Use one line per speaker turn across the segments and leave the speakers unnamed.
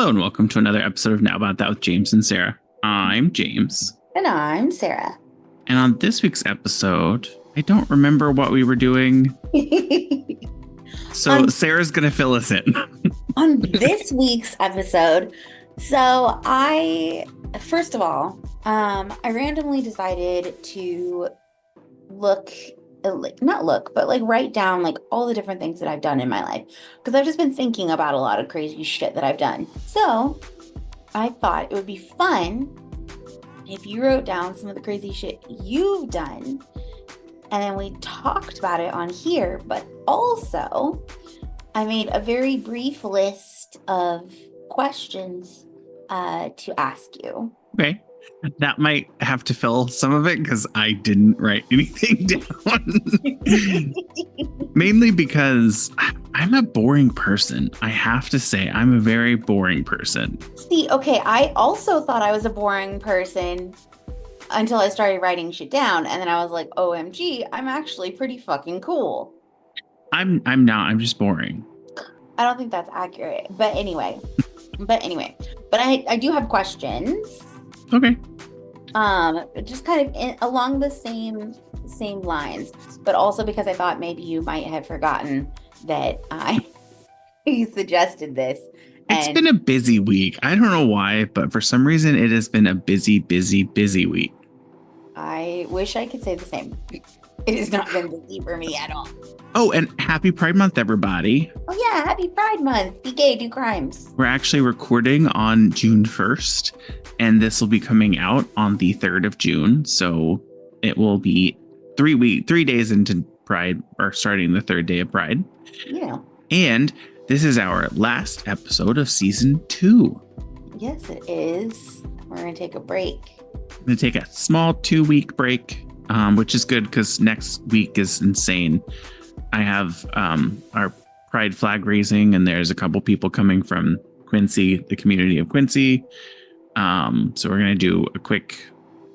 Hello and welcome to another episode of Now About That with James and Sarah. I'm James.
And I'm Sarah.
And on this week's episode, I don't remember what we were doing. So Sarah's going to fill us in.
On this week's episode, first of all, I randomly decided to write down like all the different things that I've done in my life, because I've just been thinking about a lot of crazy shit that I've done. So I thought it would be fun if you wrote down some of the crazy shit you've done, and then we talked about it on here. But also, I made a very brief list of questions to ask you.
Okay. That might have to fill some of it because I didn't write anything down. Mainly because I'm a boring person. I have to say, I'm a very boring person.
See, okay, I also thought I was a boring person until I started writing shit down. And then I was like, OMG, I'm actually pretty fucking cool.
I'm not. I'm just boring.
I don't think that's accurate. But anyway. But I do have questions.
Okay.
Just kind of along the same lines, but also because I thought maybe you might have forgotten that I suggested this.
It's been a busy week. I don't know why, but for some reason it has been a busy week.
I wish I could say the same. It has not been busy for me at all.
Oh, and happy Pride Month, everybody.
Oh yeah, happy Pride Month. Be gay, do crimes.
We're actually recording on June 1st, and this will be coming out on the 3rd of June. So it will be 3 days into Pride, or starting the 3rd day of Pride.
Yeah.
And this is our last episode of season 2.
Yes, it is. We're going to take a break.
I'm going to take a small 2-week break, which is good because next week is insane. I have our Pride flag raising, and there's a couple people coming from Quincy, the community of Quincy. So we're going to do a quick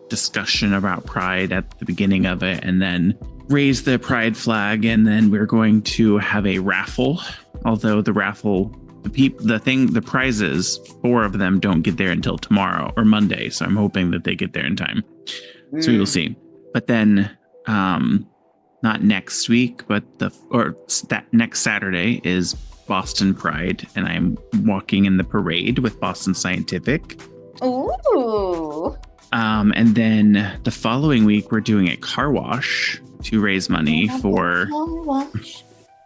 discussion about Pride at the beginning of it, and then raise the Pride flag. And then we're going to have a raffle. Although the raffle, the prizes, 4 of them don't get there until tomorrow or Monday. So I'm hoping that they get there in time. So we will see. But then, not next week, but that next Saturday is Boston Pride, and I'm walking in the parade with Boston Scientific.
Ooh.
And then the following week, we're doing a car wash to raise money for.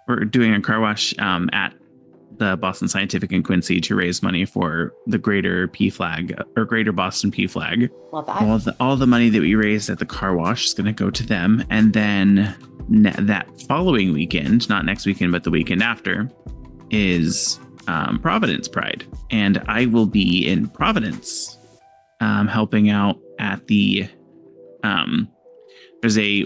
We're doing a car wash at the Boston Scientific in Quincy to raise money for the Greater Boston P Flag.
Love that.
All the money that we raised at the car wash is going to go to them. And then that following weekend, not next weekend, but the weekend after, is Providence Pride. And I will be in Providence helping out at the there's a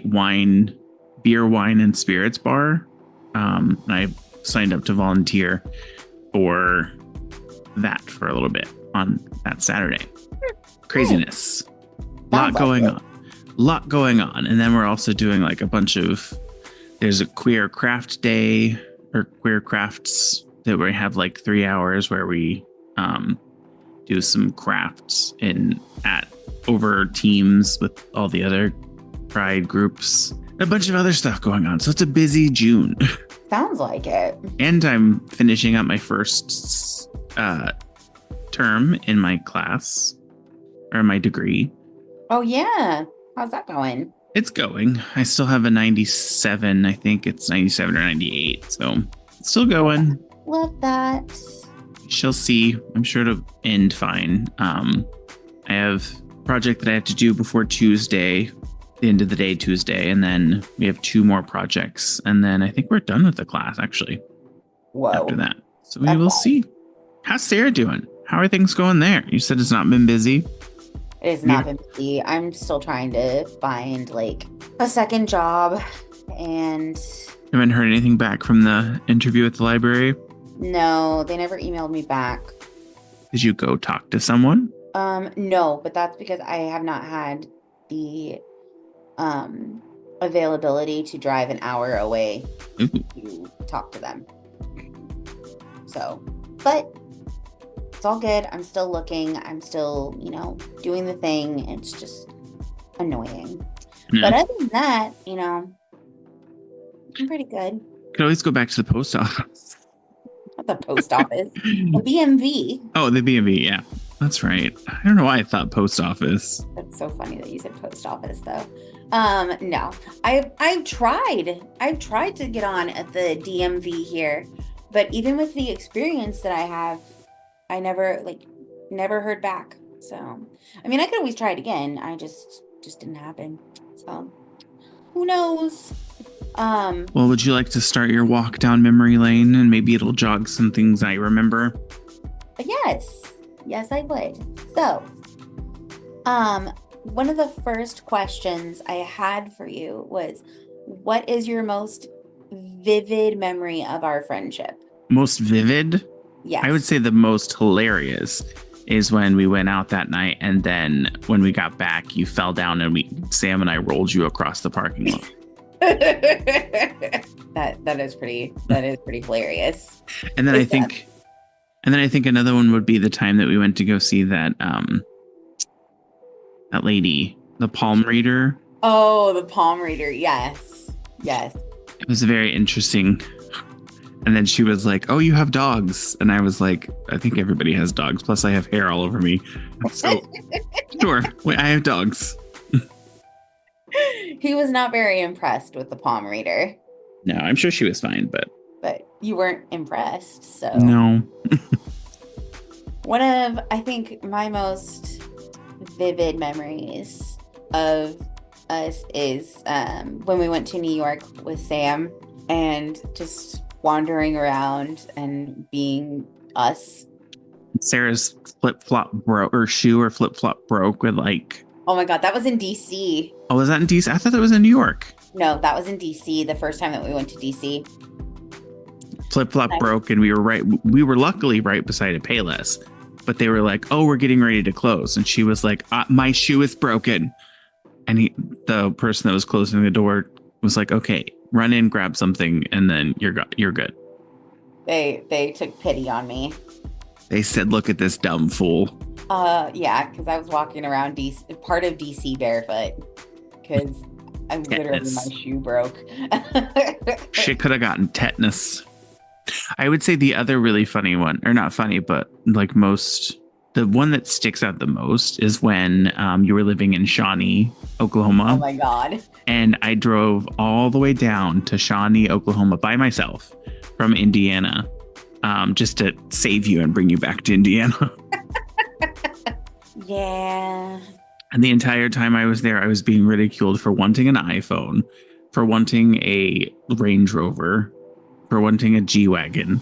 beer, wine, and spirits bar. And I signed up to volunteer for that for a little bit on that Saturday. Craziness. Lot going on. And then we're also doing like a bunch of, there's a queer craft day or queer crafts that we have like 3 hours where we do some crafts over teams with all the other Pride groups. A bunch of other stuff going on. So it's a busy June.
Sounds like it.
And I'm finishing up my first term in my class, or my degree.
Oh, yeah. How's that going?
It's going. I still have a 97. I think it's 97 or 98. So it's still going.
Love that.
She'll see. I'm sure it'll end fine. I have a project that I have to do before Tuesday. The end of the day Tuesday, and then we have 2 more projects, and then I think we're done with the class actually.
Whoa.
After that, so we will see. How's Sarah doing? How are things going there? You said it's not been busy.
It has not been busy. I'm still trying to find like a second job, and
haven't heard anything back from the interview at the library.
No, they never emailed me back.
Did you go talk to someone?
No, but that's because I have not had the availability to drive an hour away to talk to them. So, but It's all good. I'm still looking. I'm still, doing the thing. It's just annoying.
Yeah.
But other than that, I'm pretty good.
Could always go back to the post office.
Not the post office, the BMV.
Oh, the BMV. Yeah, that's right. I don't know why I thought post office.
That's so funny that you said post office, though. No, I've tried to get on at the DMV here, but even with the experience that I have, I never heard back. So, I mean, I could always try it again. I just didn't happen. So, who knows?
Well, would you like to start your walk down memory lane and maybe it'll jog some things I remember?
Yes, I would. So, one of the first questions I had for you was, what is your most vivid memory of our friendship?
Most vivid?
Yes.
I would say the most hilarious is when we went out that night, and then when we got back, you fell down and Sam and I rolled you across the parking lot.
that is pretty hilarious.
And then I think another one would be the time that we went to go see that lady, the palm reader.
Oh, the palm reader. Yes.
It was very interesting. And then she was like, "Oh, you have dogs." And I was like, "I think everybody has dogs. Plus I have hair all over me." So sure. Wait, I have dogs.
He was not very impressed with the palm reader.
No, I'm sure she was fine, but
you weren't impressed. So
no.
One of, I think, my most vivid memories of us is when we went to New York with Sam and just wandering around and being us.
Sarah's flip-flop broke, or shoe or flip-flop broke with like...
Oh my God, that was in DC.
Oh, was that in DC? I thought that was in New York.
No, that was in DC the first time that we went to DC.
Flip-flop broke and we were luckily right beside a Payless, but they were like, "Oh, we're getting ready to close." And she was like, "My shoe is broken." And the person that was closing the door was like, "Okay, run in, grab something, and then you're good."
They took pity on me.
They said, "Look at this dumb fool."
Yeah, because I was walking around part of DC barefoot because literally my shoe broke.
She could have gotten tetanus. I would say the other really funny one, or not funny, but like the one that sticks out the most is when you were living in Shawnee, Oklahoma.
Oh my God.
And I drove all the way down to Shawnee, Oklahoma by myself from Indiana, just to save you and bring you back to Indiana.
Yeah.
And the entire time I was there, I was being ridiculed for wanting an iPhone, for wanting a Range Rover, for wanting a G-Wagon.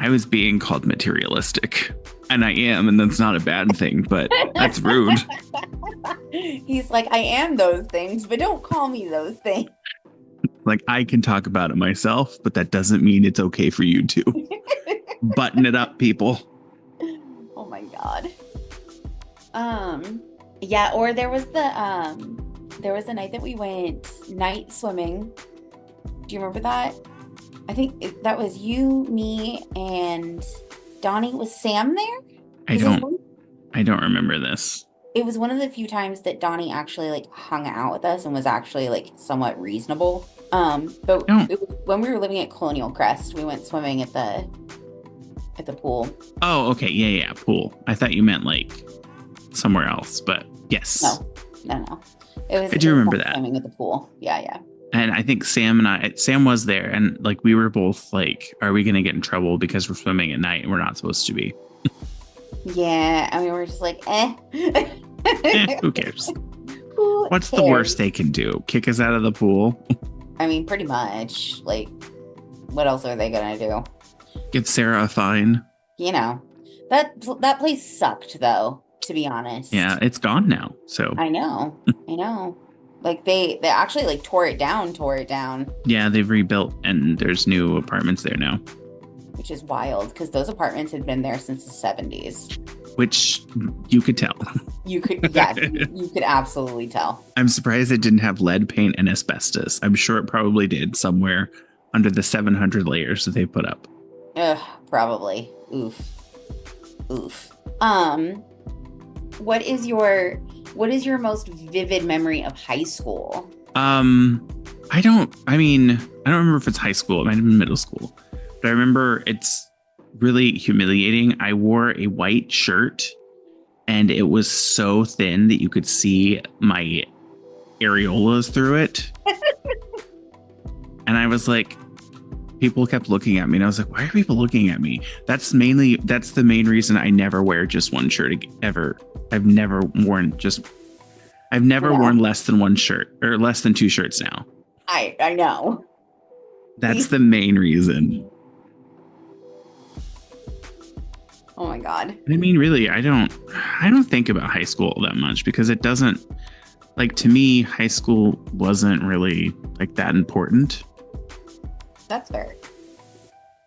I was being called materialistic. And I am, and that's not a bad thing, but that's rude.
He's like, "I am those things, but don't call me those things."
Like, I can talk about it myself, but that doesn't mean it's okay for you to. Button it up, people.
Oh my God. Yeah, or there was the night that we went night swimming. Do you remember that? I think that was you, me, and Donnie. Was Sam there?
I don't remember this.
It was one of the few times that Donnie actually like hung out with us and was actually like somewhat reasonable. But it was when we were living at Colonial Crest, we went swimming at the pool.
Oh, okay. Yeah. Pool. I thought you meant like somewhere else, but yes.
No. I
do remember that.
Swimming at the pool. Yeah.
And I think Sam was there, and like we were both like, "Are we going to get in trouble because we're swimming at night and we're not supposed to be?"
Yeah, and we were just like,
Who cares? What's the worst they can do? Kick us out of the pool?
I mean, pretty much. Like, what else are they gonna do?
Give Sarah a fine.
That place sucked, though. To be honest.
Yeah, it's gone now. So
I know. Like they actually like tore it down.
Yeah, they've rebuilt and there's new apartments there now.
Which is wild because those apartments had been there since the 70s.
Which you could tell.
You could absolutely tell.
I'm surprised it didn't have lead paint and asbestos. I'm sure it probably did somewhere under the 700 layers that they put up.
Ugh, probably. Oof. Oof. Um, what is your most vivid memory of high school?
I don't remember if it's high school. It might have been middle school. But I remember it's really humiliating. I wore a white shirt and it was so thin that you could see my areolas through it. And I was like, people kept looking at me and I was like, why are people looking at me? That's the main reason I never wear just one shirt ever. I've never worn less than one shirt or less than two shirts now.
I know.
That's the main reason.
Oh my God.
I mean, really, I don't think about high school that much because it doesn't, like, to me, high school wasn't really like that important.
That's fair.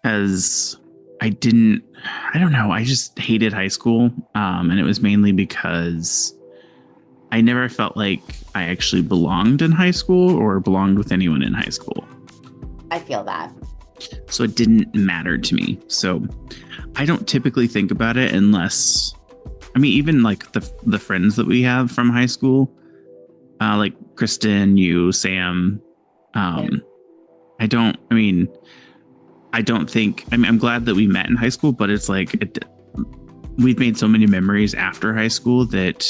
As I don't know, I just hated high school. And it was mainly because I never felt like I actually belonged in high school or belonged with anyone in high school.
I feel that.
So it didn't matter to me. So I don't typically think about it unless, I mean, even like the friends that we have from high school, like Kristen, you, Sam. I'm glad that we met in high school, but it's like we've made so many memories after high school that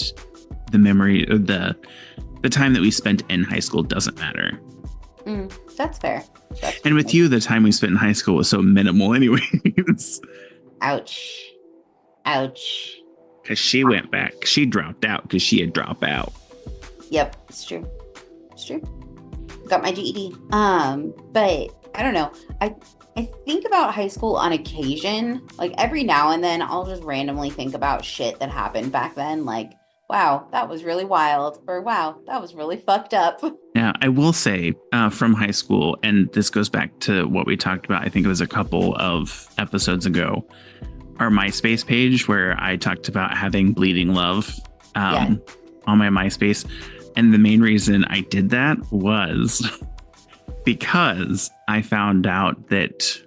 the memory of the time that we spent in high school doesn't matter.
That's fair.
And with you, the time we spent in high school was so minimal anyways.
Ouch.
Because she went back. She dropped out because she had dropped out.
Yep, it's true. Got my GED. But I don't know. I think about high school on occasion. Like every now and then I'll just randomly think about shit that happened back then. Like, wow, that was really wild. Or wow, that was really fucked up.
Yeah, I will say from high school, and this goes back to what we talked about, I think it was a couple of episodes ago, our MySpace page where I talked about having bleeding love on my MySpace. And the main reason I did that was because I found out that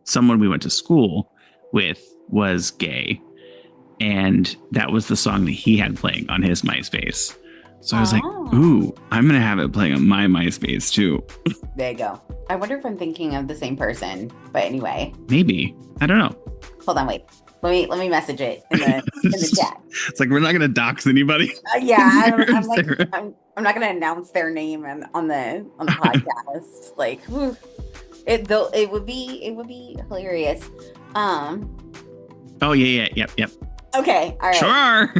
someone we went to school with was gay. And that was the song that he had playing on his MySpace. So I was like, ooh, I'm going to have it playing on my MySpace too.
There you go. I wonder if I'm thinking of the same person. But anyway.
Maybe. I don't know.
Hold on, wait. Let me message it in the chat.
It's like, we're not going to dox anybody.
I'm not going to announce their name on the podcast. Like, whew. It would be hilarious.
Oh yeah, yep.
Okay, all right.
Sure.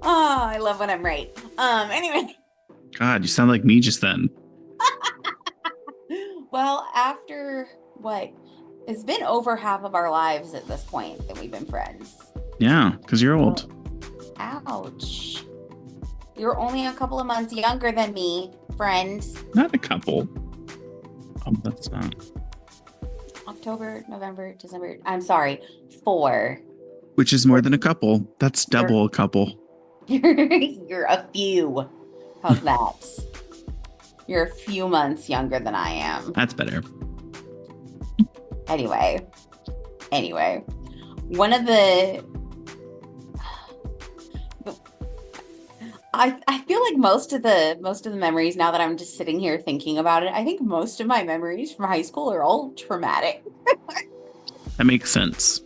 Oh, I love when I'm right. Anyway.
God, you sound like me just then.
Well, after what? It's been over half of our lives at this point that we've been friends.
Yeah, because you're old.
Ouch. You're only a couple of months younger than me, friend.
Not a couple. Oh, that's not.
October, November, December. I'm sorry, 4.
Which is more than a couple. That's double a couple.
You're a few. How's that? You're a few months younger than I am.
That's better.
Anyway, one of the I feel like most of the memories, now that I'm just sitting here thinking about it, I think most of my memories from high school are all traumatic.
That makes sense.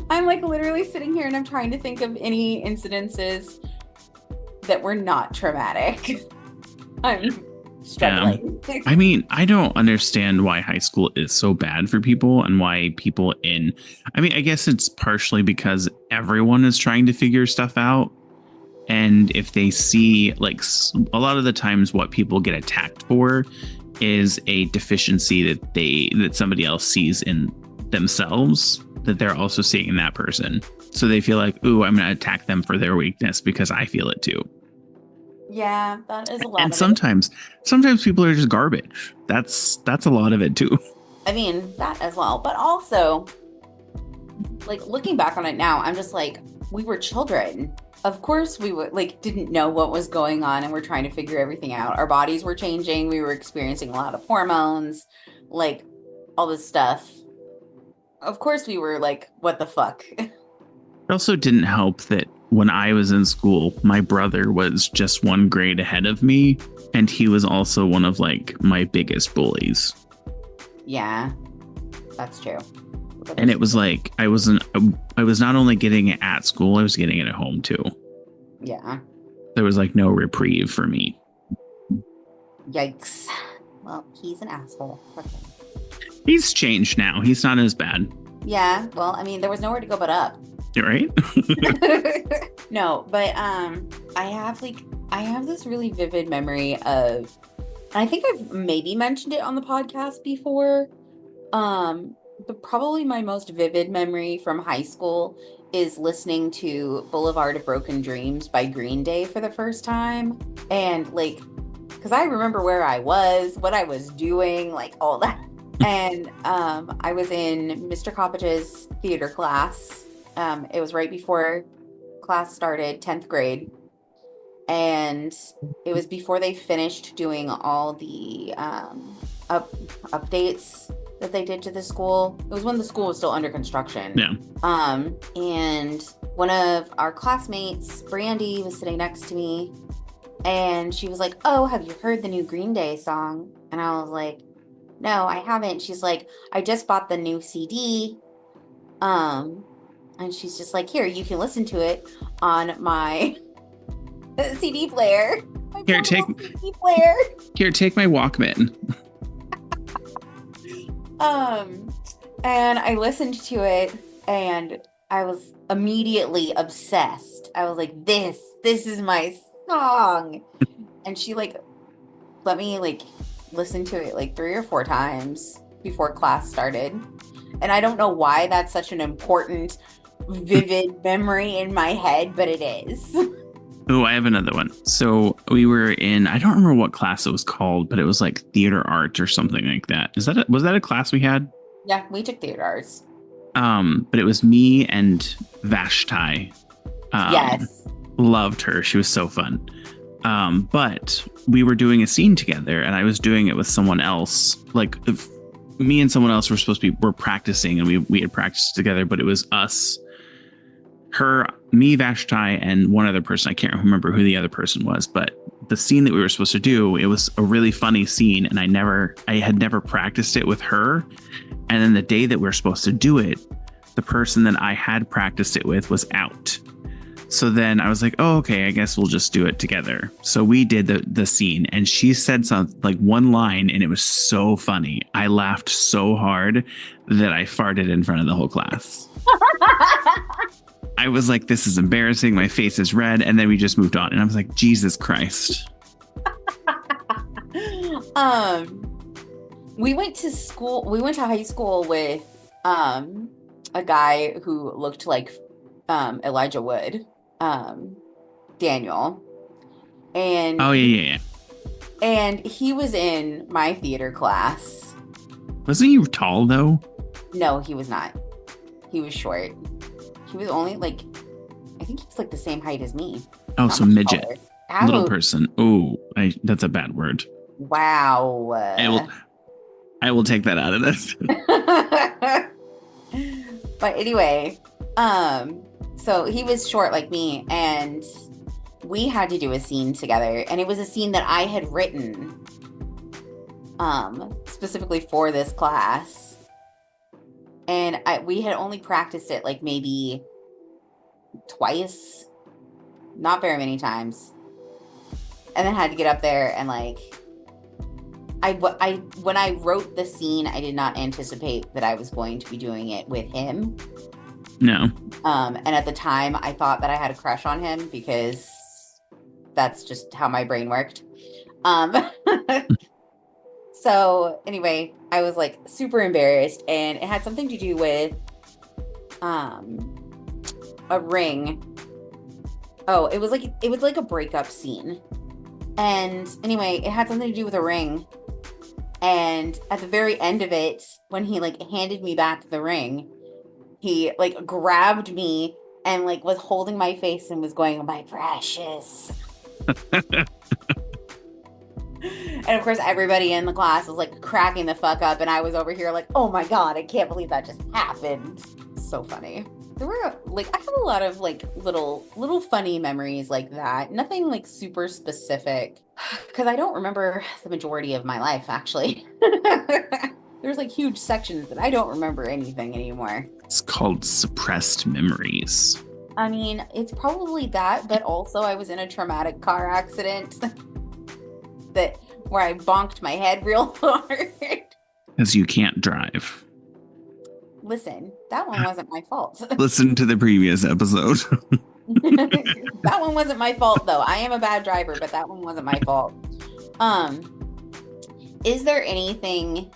I'm like literally sitting here and I'm trying to think of any incidences that were not traumatic. I'm struggling.
Yeah. I mean, I don't understand why high school is so bad for people and why people I guess it's partially because everyone is trying to figure stuff out. And if they see, like, a lot of the times what people get attacked for is a deficiency that somebody else sees in themselves, that they're also seeing in that person. So they feel like, ooh, I'm going to attack them for their weakness because I feel it too.
Yeah, that is a lot.
And sometimes people are just garbage. That's a lot of it too.
I mean, that as well. But also, like, looking back on it now, I'm just like, we were children. Of course, we would like didn't know what was going on, and we're trying to figure everything out. Our bodies were changing. We were experiencing a lot of hormones, like all this stuff. Of course, we were like, "What the fuck?"
It also didn't help that when I was in school, my brother was just one grade ahead of me, and he was also one of like my biggest bullies.
Yeah, that's true.
And it was like I was not only getting it at school, I was getting it at home too.
Yeah.
There was like no reprieve for me.
Yikes. Well, he's an asshole. Okay.
He's changed now. He's not as bad.
Yeah. Well, I mean, there was nowhere to go but up.
You're right.
No, but I have this really vivid memory of, and I think I've maybe mentioned it on the podcast before. But probably my most vivid memory from high school is listening to Boulevard of Broken Dreams by Green Day for the first time. And like, because I remember where I was, what I was doing, like all that. And I was in Mr. Coppedge's theater class. It was right before class started, 10th grade. And it was before they finished doing all the updates that they did to the school. It was when the school was still under construction.
Yeah.
And one of our classmates, Brandy, was sitting next to me, and she was like, "Oh, have you heard the new Green Day song?" And I was like, "No, I haven't." She's like, "I just bought the new CD." And she's just like, "Here, you can listen to it on my CD player."
Here, take
CD player.
Here, take my Walkman.
And I listened to it, and I was immediately obsessed. I was like, this is my song. And she like let me like listen to it like 3 or 4 times before class started. And I don't know why that's such an important, vivid memory in my head, but it is.
Oh, I have another one. So we were in, I don't remember what class it was called, but it was like theater art or something like that. Was that a class we had?
Yeah, we took theater arts.
But it was me and Vashti.
Yes.
Loved her. She was so fun. But we were doing a scene together, and I was doing it with someone else. Like me and someone else were practicing, and we had practiced together, but it was us, her, me, Vashti, and one other person. I can't remember who the other person was, but the scene that we were supposed to do, it was a really funny scene, and I had never practiced it with her. And then the day that we were supposed to do it, the person that I had practiced it with was out. So then I was like, oh, okay, I guess we'll just do it together. So we did the scene, and she said something like one line, and it was so funny. I laughed so hard that I farted in front of the whole class. I was like, this is embarrassing. My face is red. And then we just moved on. And I was like, Jesus Christ.
We went to high school with a guy who looked like Elijah Wood, Daniel. And
oh yeah.
And he was in my theater class.
Wasn't he tall though?
No, he was not. He was short. He was only like, I think he was like the same height as me.
Oh, so midget. Little person. Oh, that's a bad word.
Wow.
I will take that out of this.
But anyway, so he was short like me, and we had to do a scene together, and it was a scene that I had written specifically for this class. And we had only practiced it like maybe twice, not very many times. And then had to get up there and like, when I wrote the scene, I did not anticipate that I was going to be doing it with him.
No.
And at the time, I thought that I had a crush on him because that's just how my brain worked. So anyway, I was like super embarrassed, and it had something to do with a ring. Oh, it was like a breakup scene. And anyway, it had something to do with a ring. And at the very end of it, when he like handed me back the ring, he like grabbed me and like was holding my face and was going, "My precious." And of course, everybody in the class was like cracking the fuck up, and I was over here like, "Oh my God, I can't believe that just happened." So funny. There were like, I have a lot of like little funny memories like that. Nothing like super specific because I don't remember the majority of my life actually. There's like huge sections that I don't remember anything anymore.
It's called suppressed memories.
I mean, it's probably that, but also I was in a traumatic car accident that where I bonked my head real hard.
Because you can't drive.
Listen, that one wasn't my fault.
Listen to the previous episode.
That one wasn't my fault though. I am a bad driver, but that one wasn't my fault. Is there anything,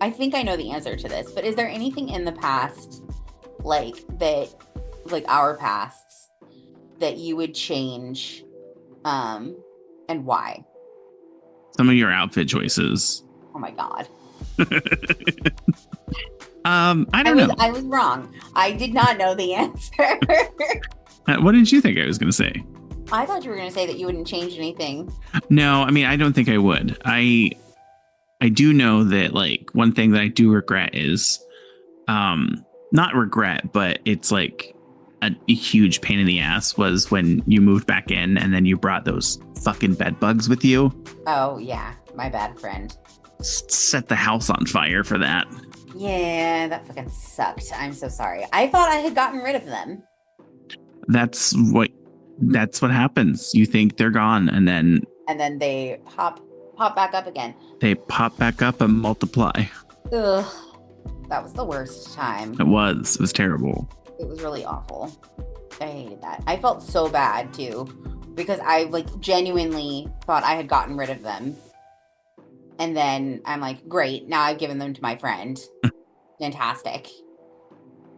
I think I know the answer to this, but is there anything in the past like that, like our pasts, that you would change and why?
Some of your outfit choices.
Oh my God.
I don't know.
I was wrong. I did not know the answer.
What did you think I was going to say?
I thought you were going to say that you wouldn't change anything.
No, I mean, I don't think I would. I do know that like one thing that I do regret is not regret, but it's like a huge pain in the ass was when you moved back in and then you brought those fucking bed bugs with you.
Oh yeah, my bad friend.
Set the house on fire for that.
Yeah, that fucking sucked. I'm so sorry. I thought I had gotten rid of them.
That's what happens. You think they're gone and then
they pop back up again.
They pop back up and multiply.
Ugh. That was the worst time.
It was terrible.
It was really awful. I hated that. I felt so bad too because I like genuinely thought I had gotten rid of them. And then I'm like, great, now I've given them to my friend. Fantastic.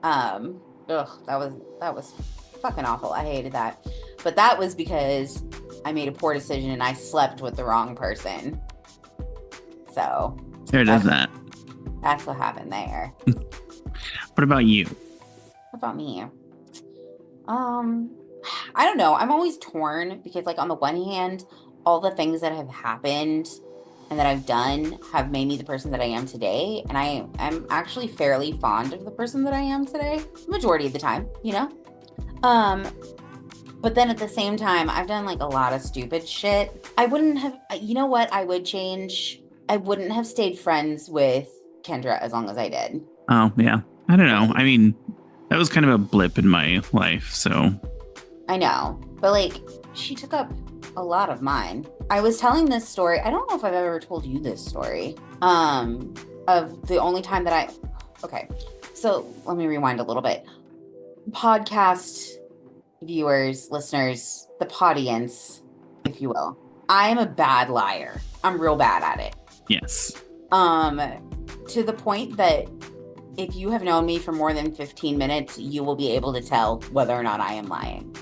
That was fucking awful. I hated that. But that was because I made a poor decision and I slept with the wrong person. So
there does that.
That's what happened there.
What about you?
What about me? I don't know. I'm always torn because like on the one hand, all the things that have happened and that I've done have made me the person that I am today. And I'm actually fairly fond of the person that I am today, majority of the time, you know? But then at the same time, I've done like a lot of stupid shit. I wouldn't have, you know what I would change? I wouldn't have stayed friends with Kendra as long as I did.
Oh, yeah. I don't know. I mean, that was kind of a blip in my life, so.
I know, but like she took up a lot of mine. I was telling this story. I don't know if I've ever told you this story. Of the only time that okay. So let me rewind a little bit. Podcast viewers, listeners, the podience, if you will. I am a bad liar. I'm real bad at it.
Yes.
To the point that if you have known me for more than 15 minutes, you will be able to tell whether or not I am lying.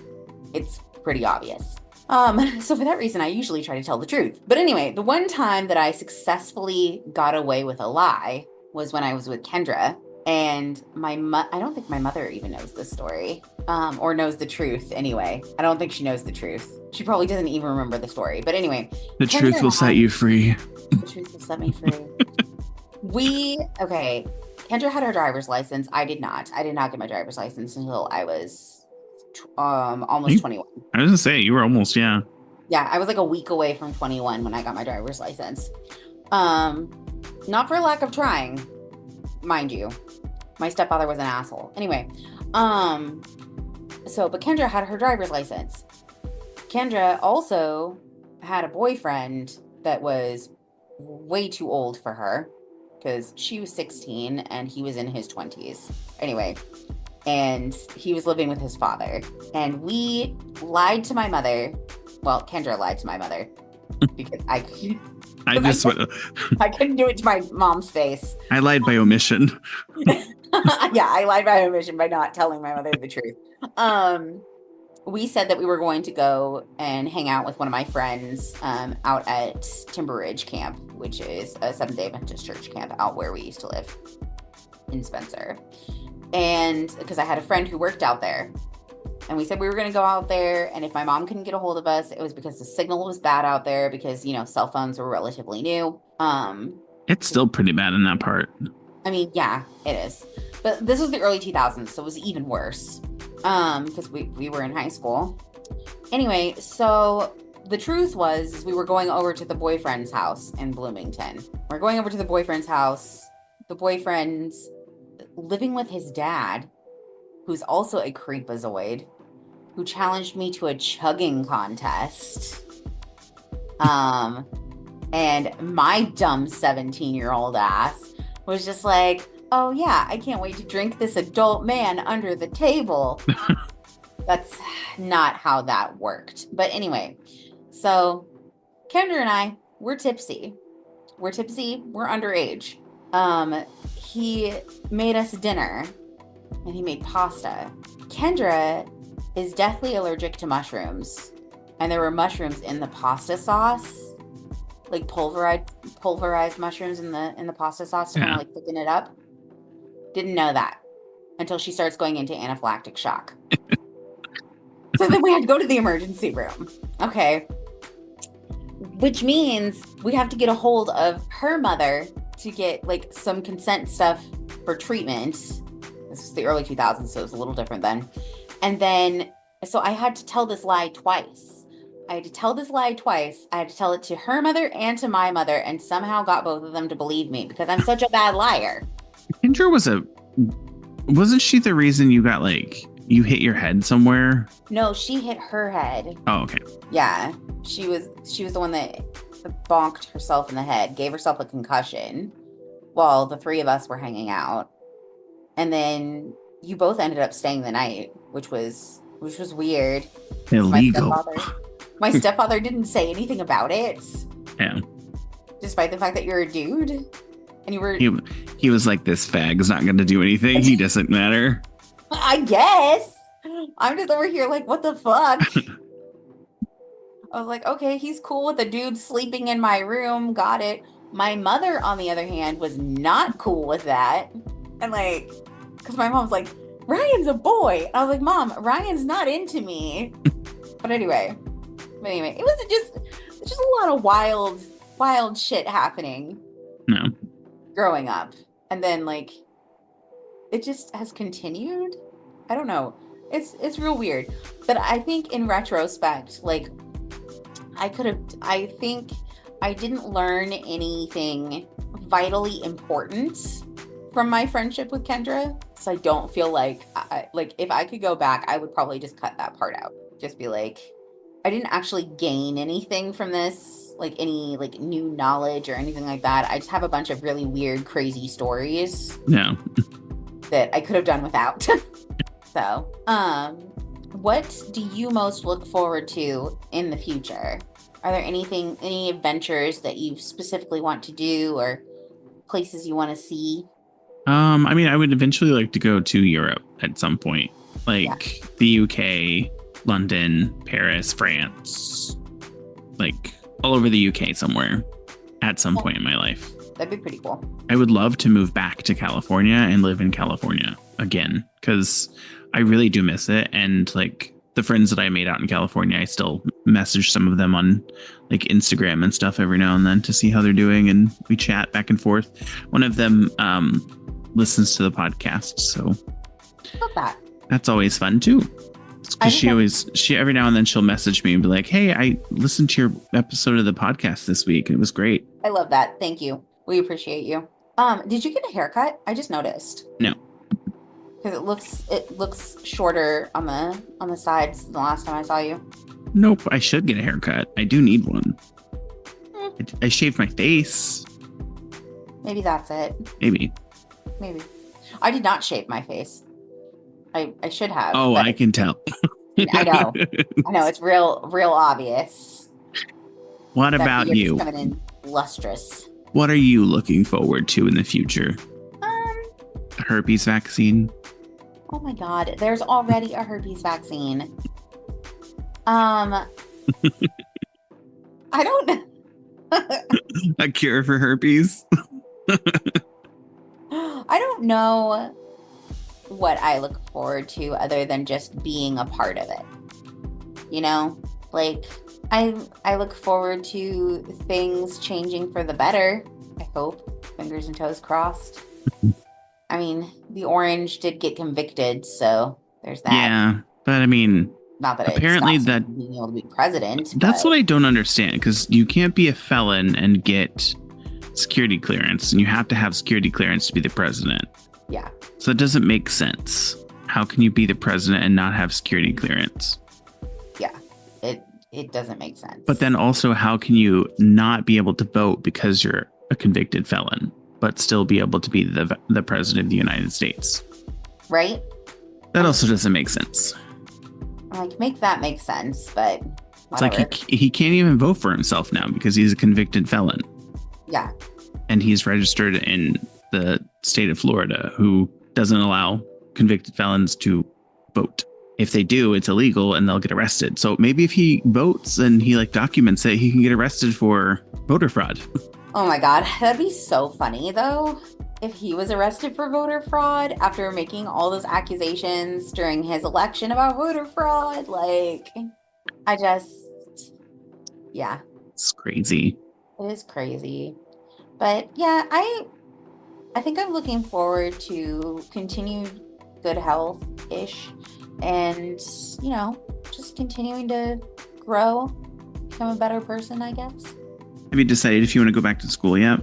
It's pretty obvious. So for that reason, I usually try to tell the truth. But anyway, the one time that I successfully got away with a lie was when I was with Kendra. And I don't think my mother even knows this story, or knows the truth anyway. I don't think she knows the truth. She probably doesn't even remember the story. But anyway.
The truth will set you free.
The truth will set me free. Kendra had her driver's license. I did not. I did not get my driver's license until I was almost 21.
I was gonna say, you were almost, yeah.
Yeah, I was like a week away from 21 when I got my driver's license. Not for lack of trying, mind you. My stepfather was an asshole. Anyway, but Kendra had her driver's license. Kendra also had a boyfriend that was way too old for her because she was 16 and he was in his 20s. Anyway, and he was living with his father. And we lied to my mother. Well, Kendra lied to my mother because I couldn't do it to my mom's face.
I lied by omission.
Yeah, I lied by omission by not telling my mother the truth. We said that we were going to go and hang out with one of my friends out at Timber Ridge Camp, which is a Seventh-day Adventist church camp out where we used to live in Spencer. And because I had a friend who worked out there. And we said we were going to go out there. And if my mom couldn't get a hold of us, it was because the signal was bad out there because, cell phones were relatively new.
It's still pretty bad in that part.
I mean, yeah, it is. But this was the early 2000s, so it was even worse because we were in high school. Anyway, so the truth was we were going over to the boyfriend's house in Bloomington. We're going over to the boyfriend's house. The boyfriend's living with his dad, who's also a creepazoid, who challenged me to a chugging contest. And my dumb 17-year-old ass was just like, oh yeah, I can't wait to drink this adult man under the table. That's not how that worked. But anyway, so Kendra and I, we're tipsy. We're underage. He made us dinner and he made pasta. Kendra is deathly allergic to mushrooms. And there were mushrooms in the pasta sauce, like pulverized mushrooms in the pasta sauce to kind of like thicken it up. Didn't know that until she starts going into anaphylactic shock. So then we had to go to the emergency room. Okay. Which means we have to get a hold of her mother to get like some consent stuff for treatment. This is the early 2000s, so it was a little different then. And then, so I had to tell this lie twice. I had to tell it to her mother and to my mother, and somehow got both of them to believe me because I'm such a bad liar.
Kendra wasn't she the reason you got you hit your head somewhere?
No, she hit her head.
Oh, okay.
Yeah. She was the one that bonked herself in the head, gave herself a concussion while the three of us were hanging out. And then you both ended up staying the night, which was weird.
Illegal.
My stepfather didn't say anything about it.
Yeah.
Despite the fact that you're a dude. And you were...
He was like, this fag's not going to do anything. He doesn't matter.
I guess. I'm just over here like, what the fuck? I was like, okay, he's cool with the dude sleeping in my room. Got it. My mother, on the other hand, was not cool with that. And because my mom's like, Ryan's a boy. And I was like, Mom, Ryan's not into me. But anyway, it was just a lot of wild shit happening.
No.
Growing up. And then it just has continued. I don't know. It's real weird. But I think in retrospect, I think I didn't learn anything vitally important from my friendship with Kendra. So I don't feel like if I could go back, I would probably just cut that part out. Just be like, I didn't actually gain anything from this, any new knowledge or anything like that. I just have a bunch of really weird, crazy stories.
No.
That I could have done without. So, what do you most look forward to in the future? Are there any adventures that you specifically want to do or places you want to see?
I would eventually like to go to Europe at some point, the UK, London, Paris, France, all over the UK somewhere at some point in my life.
That'd be pretty cool.
I would love to move back to California and live in California again, because I really do miss it. And the friends that I made out in California, I still message some of them on Instagram and stuff every now and then to see how they're doing. And we chat back and forth. One of them listens to the podcast. So
love that.
That's always fun too. Because she every now and then she'll message me and be like, hey, I listened to your episode of the podcast this week. And it was great.
I love that. Thank you. We appreciate you. Did you get a haircut? I just noticed.
No.
Because it looks shorter on the sides than the last time I saw you.
Nope. I should get a haircut. I do need one. I shaved my face.
Maybe that's it.
Maybe.
I did not shave my face. I should have.
Oh, I can tell.
I know. It's real obvious.
What about you?
Coming in lustrous.
What are you looking forward to in the future? Herpes vaccine.
Oh my God, there's already a herpes vaccine. I don't.
A cure for herpes.
I don't know what I look forward to other than just being a part of it. You know, like I look forward to things changing for the better. I hope. Fingers and toes crossed. I mean, the orange did get convicted, so there's that.
Yeah, but I mean,
Not that
apparently
it stops
that
him from being able to be president.
that's
but
what I don't understand, because you can't be a felon and get security clearance, and you have to have security clearance to be the president.
yeah,
So it doesn't make sense. How can you be the president and not have security clearance?
it doesn't make sense.
But then also, how can you not be able to vote because you're a convicted felon, but still be able to be the president of the United States?
right?
That also doesn't make sense.
I'm like, make that make sense, but
It's
whatever.
like he can't even vote for himself now because he's a convicted felon.
Yeah,
And he's registered in the state of Florida, who doesn't allow convicted felons to vote. If they do, it's illegal and they'll get arrested. So maybe if he votes and he like documents it, he can get arrested for voter fraud.
oh my God, that'd be so funny though. If he was arrested for voter fraud after making all those accusations during his election about voter fraud, like, yeah,
It's crazy.
it is crazy. But yeah, I think I'm looking forward to continued good health-ish and, just continuing to grow, become a better person, I guess.
Have you decided if you want to go back to school yet?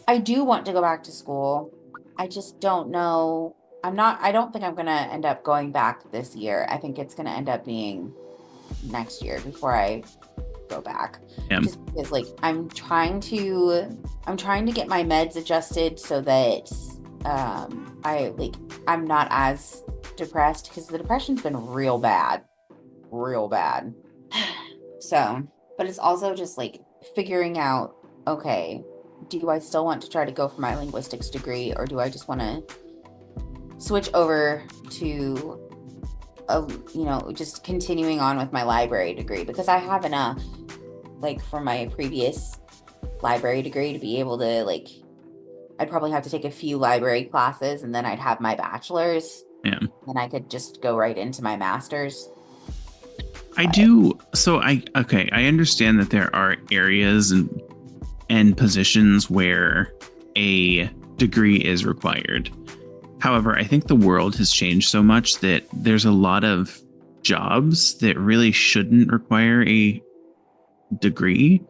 I do want to go back to school. I just don't know. I don't think I'm going to end up going back this year. I think it's going to end up being next year before I go back.
Yeah.
Just because like I'm trying to get my meds adjusted so that I'm not as depressed, because the depression's been real bad. So, but it's also just like figuring out, okay, do I still want to try to go for my linguistics degree, or do I just want to switch over to just continuing on with my library degree, because I have enough like for my previous library degree to be able to I'd probably have to take a few library classes and then I'd have my bachelor's.
Yeah.
And I could just go right into my master's.
I do. So I understand that there are areas and positions where a degree is required. However, I think the world has changed so much that there's a lot of jobs that really shouldn't require a degree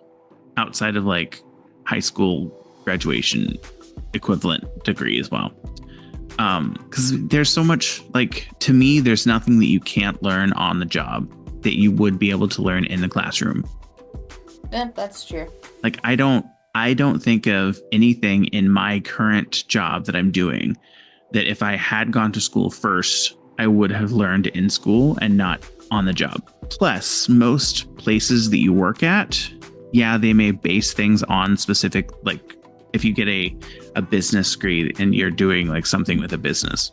outside of like high school graduation equivalent degree as well. Because there's so much, like, to me, there's nothing that you can't learn on the job that you would be able to learn in the classroom.
Yeah, that's true.
Like, I don't think of anything in my current job that I'm doing that if I had gone to school first, I would have learned in school and not on the job. Plus, most places that you work at, yeah, they may base things on specific, like if you get a business degree and you're doing like something with a business,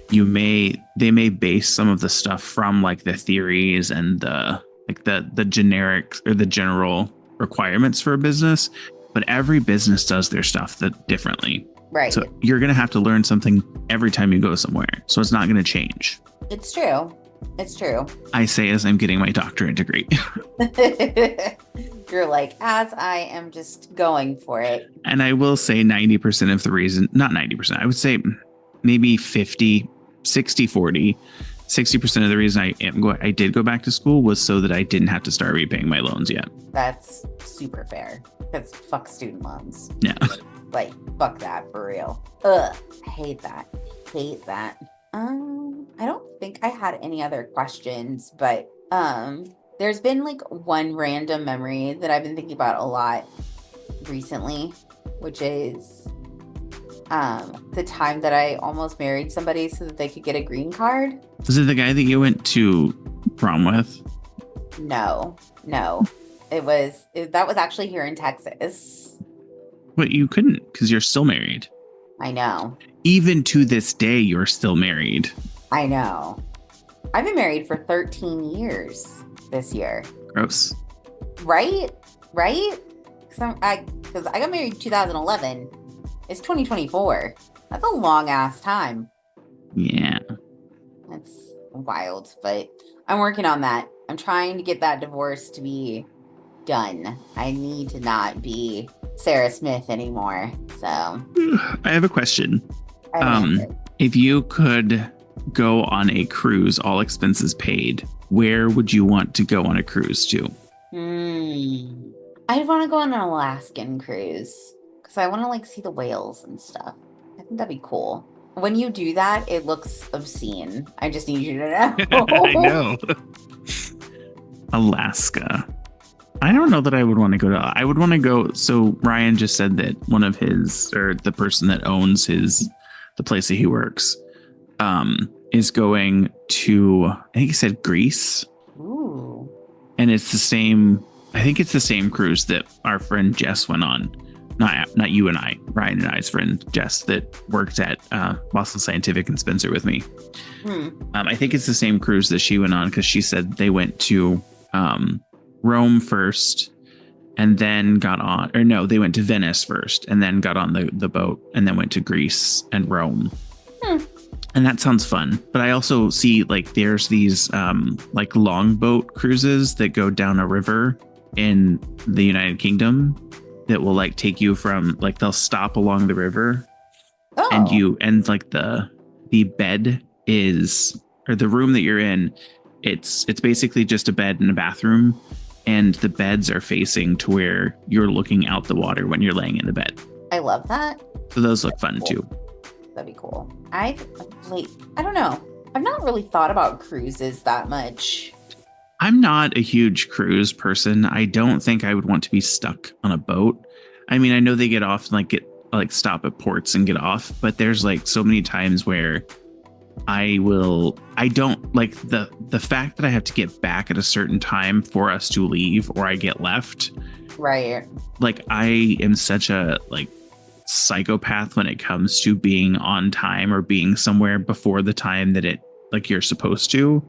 they may base some of the stuff from like the theories and the generic or the general requirements for a business, but every business does their stuff differently.
Right.
So you're going to have to learn something every time you go somewhere. So it's not going to change.
It's true. It's true.
I say as I'm getting my doctorate degree.
You're like, as I am just going for it.
And I will say 90% of the reason, not 90%, I would say maybe 50, 60, 40, 60% of the reason I did go back to school was so that I didn't have to start repaying my loans yet.
That's super fair. Because fuck student loans.
Yeah.
Like, fuck that for real. Ugh. Hate that. I don't think I had any other questions, but there's been like one random memory that I've been thinking about a lot recently, which is the time that I almost married somebody so that they could get a green card.
Was it the guy that you went to prom with?
No. That was actually here in Texas.
But you couldn't because you're still married.
I know.
Even to this day, you're still married.
I know. I've been married for 13 years this year.
Gross.
Right? Because I got married in 2011. It's 2024. That's a long ass time.
Yeah.
That's wild, but I'm working on that. I'm trying to get that divorce to be done. I need to not be Sarah Smith anymore. So
I have a question.
I have an answer.
If you could go on a cruise, all expenses paid, where would you want to go on a cruise to?
I'd want to go on an Alaskan cruise because I want to like see the whales and stuff. I think that'd be cool. When you do that, it looks obscene. I just need you to know.
I know. Alaska. I don't know that I would want to go to. I would want to go. So Ryan just said that one of his, or the person that owns the place that he works, is going to. I think he said Greece.
Ooh.
And it's the same. I think it's the same cruise that our friend Jess went on. Not you and I, Ryan and I's friend Jess that worked at Boston Scientific and Spencer with me. I think it's the same cruise that she went on because she said they went to Rome first and then got on, or no, they went to Venice first and then got on the boat and then went to Greece and Rome. And that sounds fun. But I also see like there's these like longboat cruises that go down a river in the United Kingdom that will like take you from like they'll stop along the river and like the bed is, or the room that you're in, it's basically just a bed and a bathroom, and the beds are facing to where you're looking out the water when you're laying in the bed.
I love that.
So those look fun too.
That'd be cool. I don't know. I've not really thought about cruises that much.
I'm not a huge cruise person. I don't think I would want to be stuck on a boat. I mean, I know they get off and like stop at ports and get off, but there's like so many times where I don't like the fact that I have to get back at a certain time for us to leave or I get left.
Right.
Like I am such a like psychopath when it comes to being on time or being somewhere before the time that it like you're supposed to,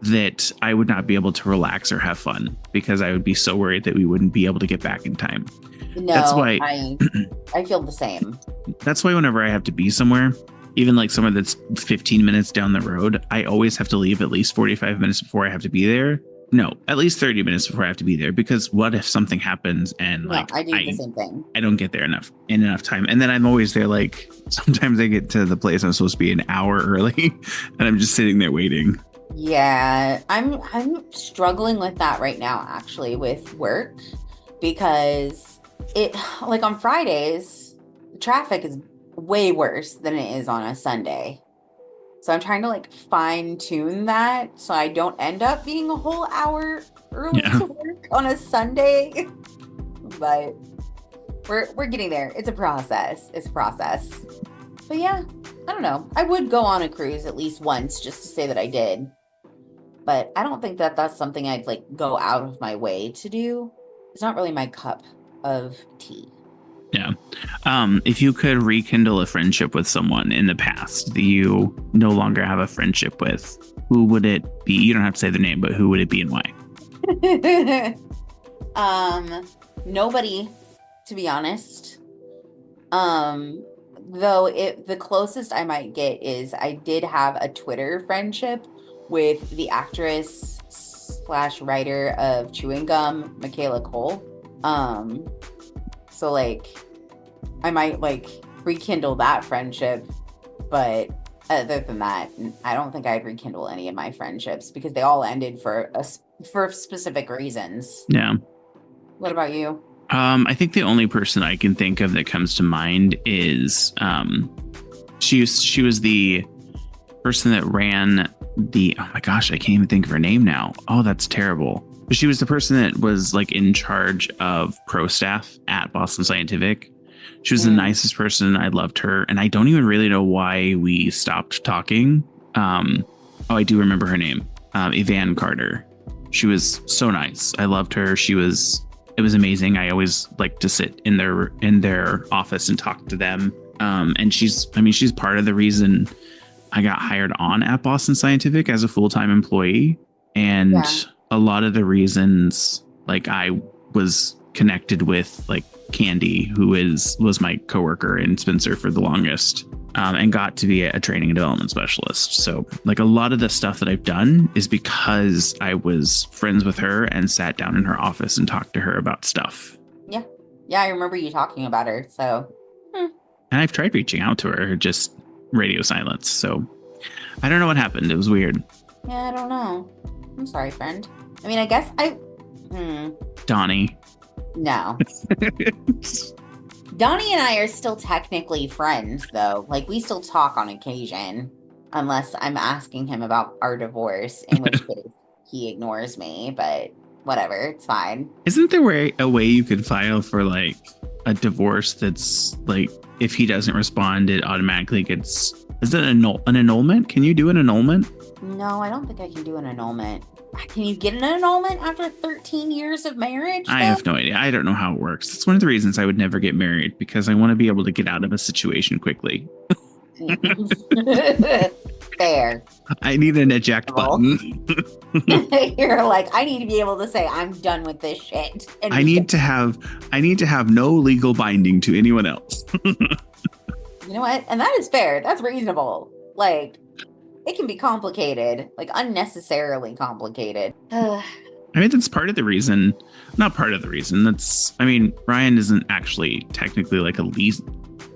that I would not be able to relax or have fun because I would be so worried that we wouldn't be able to get back in time.
No,
that's why
I feel the same.
That's why whenever I have to be somewhere, even like somewhere that's 15 minutes down the road, I always have to leave at least 45 minutes before I have to be there. No, at least 30 minutes before I have to be there, because what if something happens and like
I do the same thing.
I don't get there in enough time. And then I'm always there. Like sometimes I get to the place I'm supposed to be an hour early and I'm just sitting there waiting.
Yeah, I'm struggling with that right now, actually, with work, because it like on Fridays, the traffic is way worse than it is on a Sunday. So I'm trying to like fine tune that so I don't end up being a whole hour early to work on a Sunday. But we're getting there. It's a process. But yeah, I don't know. I would go on a cruise at least once just to say that I did. But I don't think that that's something I'd like go out of my way to do. It's not really my cup of tea.
Yeah. If you could rekindle a friendship with someone in the past that you no longer have a friendship with, who would it be? You don't have to say the name, but who would it be and why?
Nobody, to be honest. Though the closest I might get is I did have a Twitter friendship with the actress / writer of Chewing Gum, Michaela Cole. So like I might like rekindle that friendship, but other than that, I don't think I'd rekindle any of my friendships because they all ended for specific reasons.
Yeah.
What about you?
I think the only person I can think of that comes to mind is she was the person that ran oh my gosh, I can't even think of her name now. Oh, that's terrible. But she was the person that was like in charge of pro staff at Boston Scientific. She was the nicest person. I loved her. And I don't even really know why we stopped talking. I do remember her name. Yvonne Carter. She was so nice. I loved her. It was amazing. I always liked to sit in their office and talk to them. And she's part of the reason I got hired on at Boston Scientific as a full-time employee. And a lot of the reasons like I was connected with like Candy, who was my coworker in Spencer for the longest. and got to be a training and development specialist. So like a lot of the stuff that I've done is because I was friends with her and sat down in her office and talked to her about stuff.
Yeah. Yeah, I remember you talking about her. So.
And I've tried reaching out to her, just radio silence. So I don't know what happened. It was weird.
Yeah, I don't know. I'm sorry, friend. I mean, I guess
Donnie.
No. Donnie and I are still technically friends, though. Like, we still talk on occasion, unless I'm asking him about our divorce, in which case he ignores me, but whatever, it's fine.
Isn't there a way you could file for like a divorce that's like, if he doesn't respond, it automatically gets, is it an annulment? Can you do an annulment?
No, I don't think I can do an annulment. Can you get an annulment after 13 years of marriage?
I have no idea. I don't know how it works. It's one of the reasons I would never get married, because I want to be able to get out of a situation quickly.
Fair.
I need an eject button.
You're like, I need to be able to say I'm done with this shit. And
I need to have no legal binding to anyone else.
You know what? And that is fair. That's reasonable. Like, it can be complicated, like unnecessarily complicated.
I mean, that's part of the reason. Not part of the reason. Ryan isn't actually technically like a lease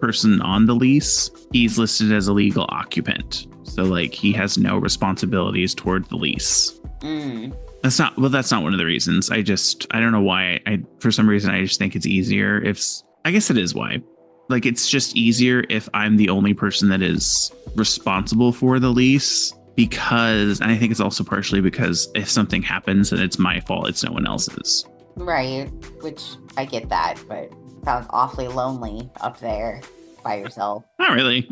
person on the lease. He's listed as a legal occupant. So like he has no responsibilities toward the lease. That's not one of the reasons. I don't know why. For some reason, I just think it's easier I guess it is why. Like, it's just easier if I'm the only person that is responsible for the lease, and I think it's also partially because if something happens, then it's my fault. It's no one else's.
Right. Which I get that, but it sounds awfully lonely up there by yourself.
Not really.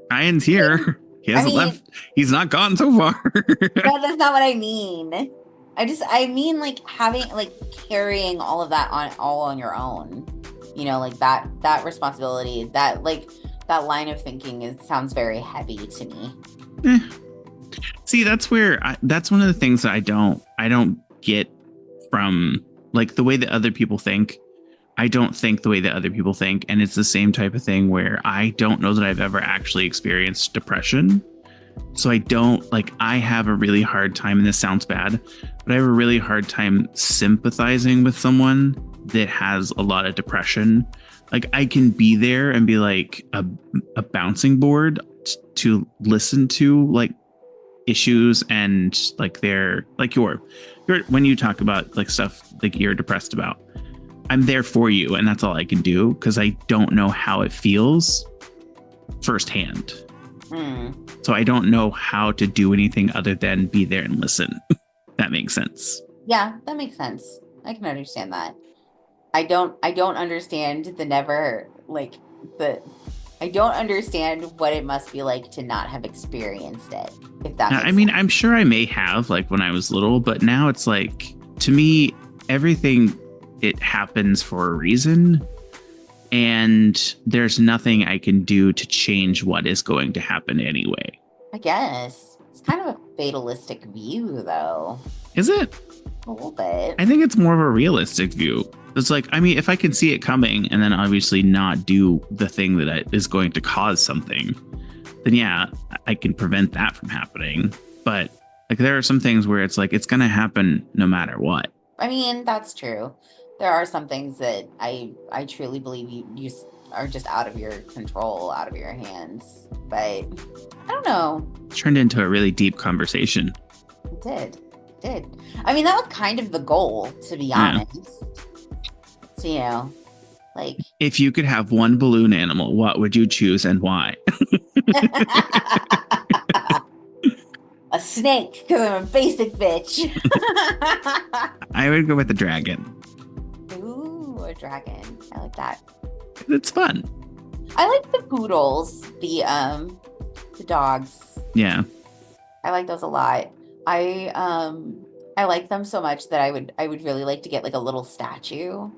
Ryan's here. He hasn't left. He's not gone so far.
No, that's not what I mean. I mean like carrying all of that on your own. You know, like that responsibility, that line of thinking sounds very heavy to me.
See, that's where that's one of the things that I don't get from like the way that other people think. I don't think the way that other people think. And it's the same type of thing where I don't know that I've ever actually experienced depression. So I have a really hard time, and this sounds bad, but I have a really hard time sympathizing with someone that has a lot of depression. Like, I can be there and be like a bouncing board to listen to like issues and like when you talk about like stuff like you're depressed about, I'm there for you, and that's all I can do because I don't know how it feels firsthand. So I don't know how to do anything other than be there and listen. That makes sense.
Yeah, that makes sense. I can understand that. I don't understand I don't understand what it must be like to not have experienced it. If that makes sense.
I'm sure I may have like when I was little, but now it's like, to me, everything, it happens for a reason. And there's nothing I can do to change what is going to happen anyway.
I guess. It's kind of a fatalistic view, though.
Is it?
A little bit.
I think it's more of a realistic view. It's like, I mean, if I can see it coming and then obviously not do the thing that is going to cause something, then yeah, I can prevent that from happening. But like, there are some things where it's like, it's going to happen no matter what.
I mean, that's true. There are some things that I truly believe you are just out of your control, out of your hands. But I don't know.
It turned into a really deep conversation.
It did. I mean, that was kind of the goal, to be honest. So, like,
if you could have one balloon animal, what would you choose and why?
A snake, because I'm a basic bitch.
I would go with the dragon.
Ooh, a dragon. I like that.
It's fun.
I like the poodles, the dogs.
Yeah.
I like those a lot. I like them so much that I would really like to get like a little statue,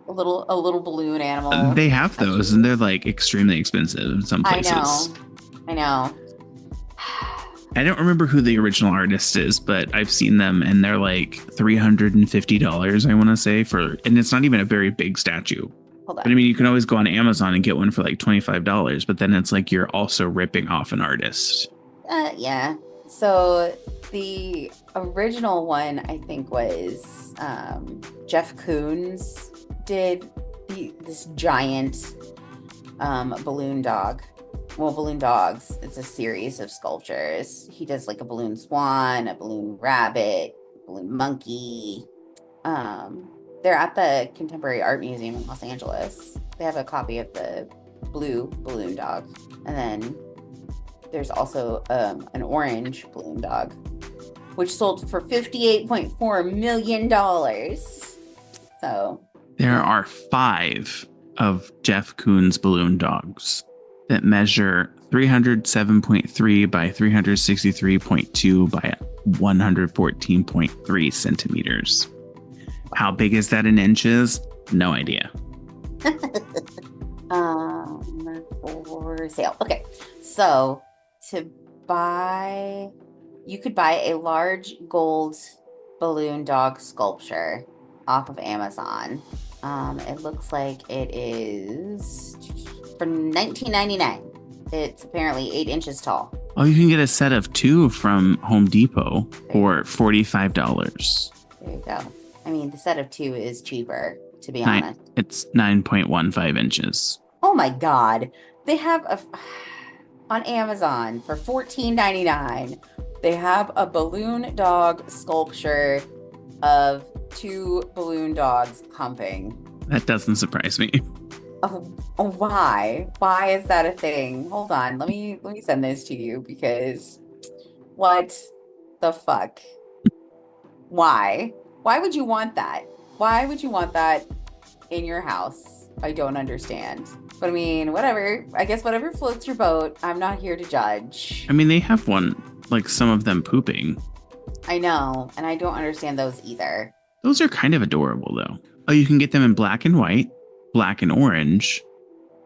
a little balloon animal.
They have those, and they're like extremely expensive in some places.
I know.
I don't remember who the original artist is, but I've seen them, and they're like $350. I want to say and it's not even a very big statue.
Hold
But I
on.
mean, you can always go on Amazon and get one for like $25, but then it's like you're also ripping off an artist.
Yeah. So the original one, I think, was Jeff Koons did this giant balloon dog. Well, balloon dogs. It's a series of sculptures. He does like a balloon swan, a balloon rabbit, balloon monkey. They're at the Contemporary Art Museum in Los Angeles. They have a copy of the blue balloon dog, and then there's also an orange balloon dog, which sold for $58.4 million. So
There are 5 of Jeff Koons balloon dogs that measure 307.3 by 363.2 by 114.3 centimeters. How big is that in inches? No idea.
for sale. Okay. So you could buy a large gold balloon dog sculpture off of Amazon. It looks like it is from 1999. It's apparently 8 inches tall.
Oh, you can get a set of 2 from Home Depot for $45.
There you go. I mean, the set of 2 is cheaper, to be honest.
It's 9.15 inches.
Oh my God. They have on Amazon for $14.99. They have a balloon dog sculpture of 2 balloon dogs humping.
That doesn't surprise me.
Oh, why? Why is that a thing? Hold on. Let me send this to you because what the fuck? Why? Why would you want that? Why would you want that in your house? I don't understand. But I mean, whatever. I guess whatever floats your boat. I'm not here to judge.
I mean, they have one, like some of them pooping.
I know, and I don't understand those either.
Those are kind of adorable, though. Oh, you can get them in black and white, black and orange,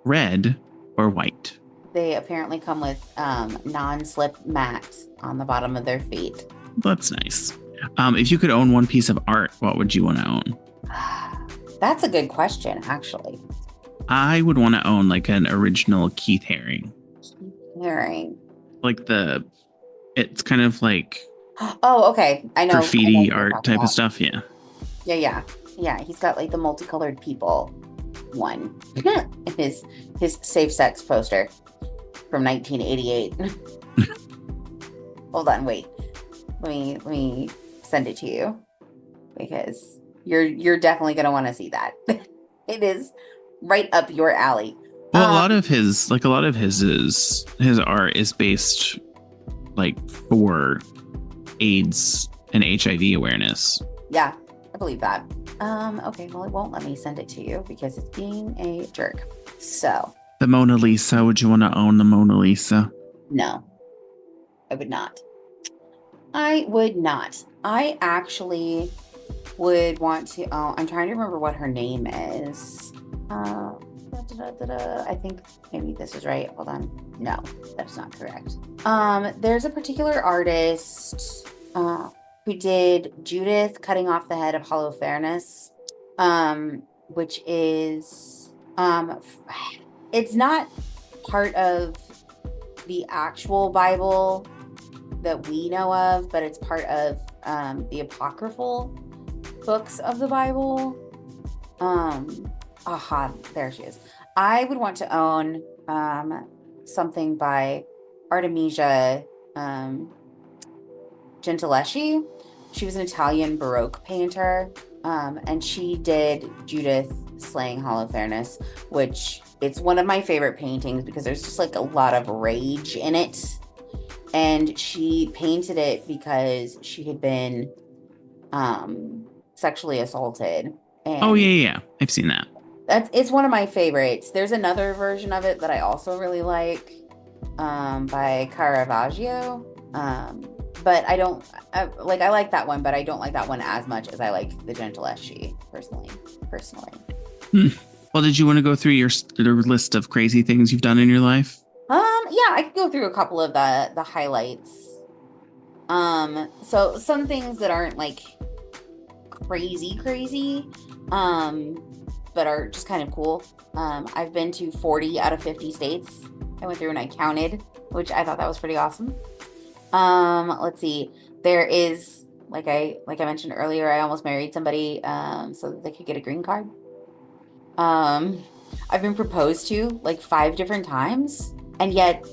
red, or white.
They apparently come with non-slip mats on the bottom of their feet.
That's nice. If you could own one piece of art, what would you want to own?
That's a good question, actually.
I would want to own like an original Keith Haring.
Hearing.
Like it's kind of like
Oh, okay. I know.
graffiti art type of stuff. Yeah.
Yeah. He's got like the multicolored people one. his safe sex poster from 1988. Hold on, wait. Let me send it to you because you're definitely gonna want to see that. It is right up your alley.
Well, a lot of his art is based like for AIDS and HIV awareness.
Yeah, I believe that. Okay, well, it won't let me send it to you because it's being a jerk. So
The Mona Lisa. Would you want to own the Mona Lisa?
no, I would not. I would not. I actually would want to. Oh, I'm trying to remember what her name is. I think maybe this is right. Hold on. No, that's not correct. There's a particular artist who did Judith cutting off the head of Holofernes, which is it's not part of the actual Bible that we know of, but it's part of the apocryphal books of the Bible. There she is. I would want to own something by Artemisia Gentileschi. She was an Italian Baroque painter, and she did Judith slaying Holofernes, which it's one of my favorite paintings because there's just like a lot of rage in it. And she painted it because she had been sexually assaulted. And
Oh yeah. I've seen that.
it's one of my favorites. There's another version of it that I also really like by Caravaggio. But I like that one, but I don't like that one as much as I like the Gentileschi personally.
Well, did you want to go through your list of crazy things you've done in your life?
Yeah, I could go through a couple of the highlights. So some things that aren't like crazy, but but are just kind of cool. I've been to 40 out of 50 states. I went through and I counted, which I thought that was pretty awesome. Let's see. There is, like I mentioned earlier, I almost married somebody so that they could get a green card. I've been proposed to like 5 different times, and yet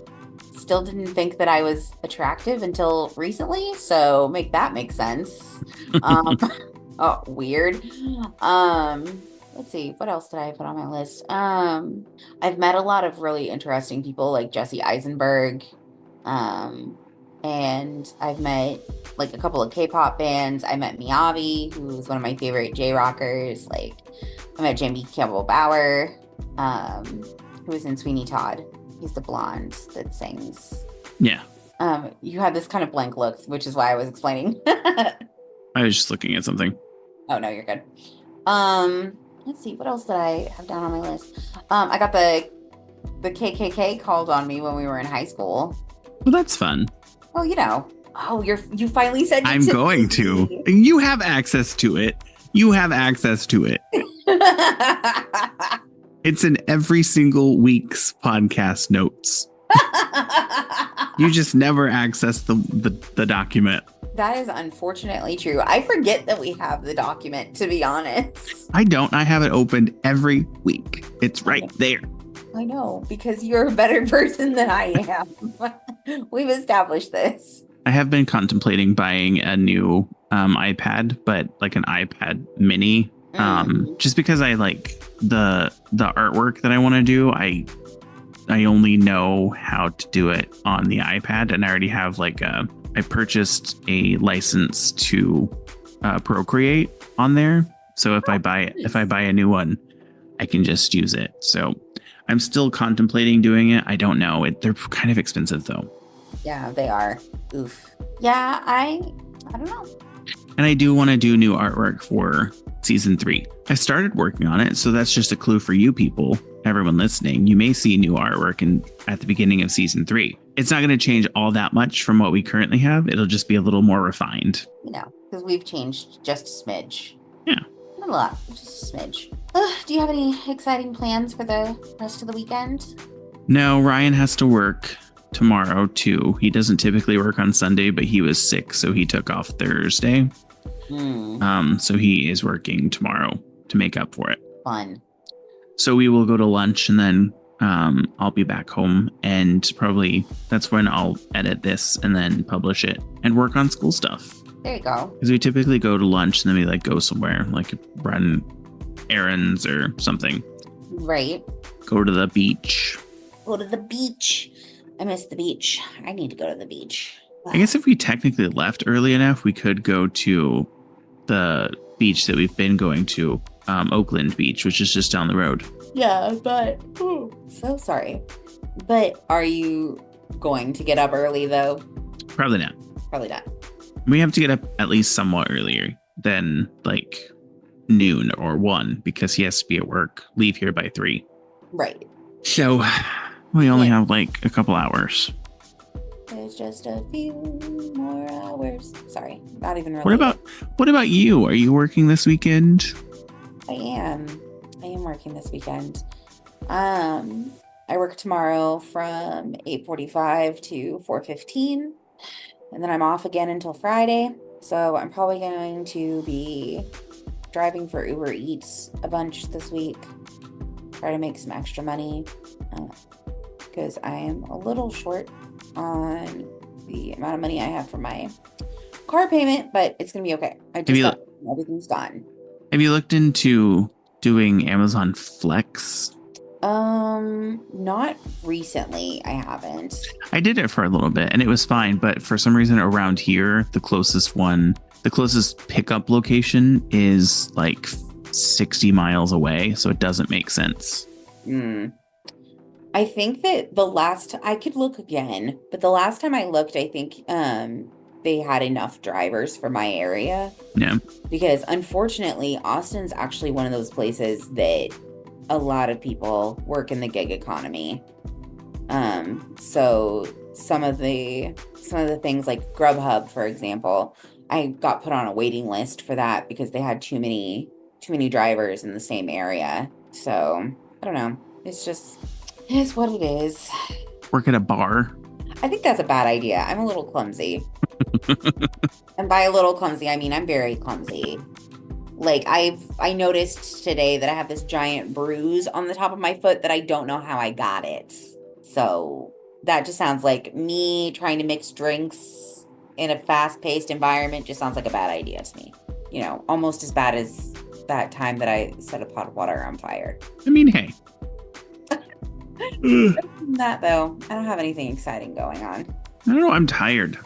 still didn't think that I was attractive until recently. So make that make sense. Oh, weird. Let's see, what else did I put on my list? I've met a lot of really interesting people like Jesse Eisenberg. And I've met like a couple of K-pop bands. I met Miyavi, who's one of my favorite J-rockers. Like I met Jamie Campbell Bower, who was in Sweeney Todd. He's the blonde that sings.
Yeah.
You had this kind of blank look, which is why I was explaining.
I was just looking at something.
Oh no, you're good. Let's see, what else did I have down on my list? I got the KKK called on me when we were in high school.
Well, that's fun.
Well, you know. Oh, you finally said
I'm going to. You have access to it. You have access to it. It's in every single week's podcast notes. You just never access the document.
That is unfortunately true. I forget that we have the document, to be honest.
I don't. I have it opened every week. It's right there.
I know, because you're a better person than I am. We've established this.
I have been contemplating buying a new iPad, but like an iPad mini. Just because I like the artwork that I want to do. I only know how to do it on the iPad, and I already have I purchased a license to Procreate on there. So if I buy a new one, I can just use it. So I'm still contemplating doing it. I don't know. They're kind of expensive though.
Yeah, they are. Oof. Yeah, I don't know.
And I do want to do new artwork for season 3. I started working on it, so that's just a clue for you people, everyone listening. You may see new artwork at the beginning of season 3. It's not going to change all that much from what we currently have. It'll just be a little more refined.
You know, because we've changed just a smidge.
Yeah.
Not a lot, just a smidge. Do you have any exciting plans for the rest of the weekend?
No, Ryan has to work tomorrow too. He doesn't typically work on Sunday, but he was sick, so he took off Thursday. So he is working tomorrow to make up for it.
Fun.
So we will go to lunch, and then I'll be back home, and probably that's when I'll edit this and then publish it and work on school stuff.
There you go.
Because we typically go to lunch and then we go somewhere, run errands or something.
Right.
Go to the beach.
Go to the beach. I miss the beach. I need to go to the beach.
I guess if we technically left early enough, we could go to the beach that we've been going to, Oakland Beach, which is just down the road.
Yeah, but so sorry. But are you going to get up early though?
Probably not.
Probably not.
We have to get up at least somewhat earlier than noon or 1 because he has to be at work, leave here by 3.
Right.
So we only have a couple hours.
There's just a few more hours. Sorry, not even really.
What about you? Are you working this weekend?
I am working this weekend. I work tomorrow from 8:45 to 4:15, and then I'm off again until Friday. So I'm probably going to be driving for Uber Eats a bunch this week. Try to make some extra money because I am a little short on the amount of money I have for my car payment, but it's gonna be okay. Everything's gone.
Have you looked into doing Amazon Flex?
Not recently. I haven't.
I did it for a little bit and it was fine, but for some reason around here, the closest pickup location is 60 miles away, so it doesn't make sense.
I think that I could look again, but the last time I looked, I think they had enough drivers for my area.
Yeah.
Because unfortunately, Austin's actually one of those places that a lot of people work in the gig economy. So some of the things like Grubhub, for example, I got put on a waiting list for that because they had too many too many drivers in the same area. So I don't know. It's what it is.
Work at a bar.
I think that's a bad idea. I'm a little clumsy. And by a little clumsy, I mean I'm very clumsy. Like I noticed today that I have this giant bruise on the top of my foot that I don't know how I got it. So that just sounds like me trying to mix drinks in a fast-paced environment just sounds like a bad idea to me. You know, almost as bad as that time that I set a pot of water on fire.
I mean, hey.
That though, I don't have anything exciting going on.
I don't know. I'm tired.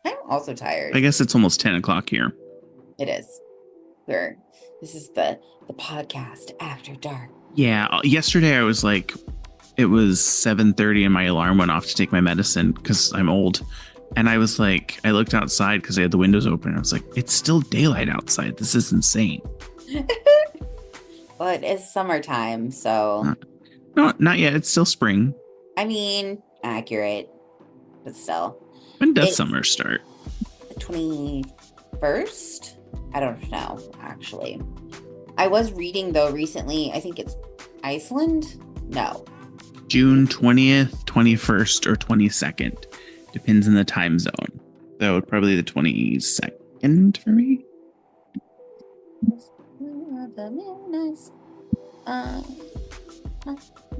I'm also tired.
I guess it's almost 10 o'clock here.
It is. This is the podcast after dark.
Yeah. Yesterday I was like, it was 7:30 and my alarm went off to take my medicine because I'm old. And I was like, I looked outside because I had the windows open. I was like, it's still daylight outside. This is insane.
Well, it is summertime, so.
No, not yet. It's still spring.
I mean, accurate, but still.
When does summer start?
The 21st? I don't know, actually. I was reading, though, recently. I think it's Iceland? No.
June 20th, 21st, or 22nd. Depends on the time zone. So probably the 22nd for me.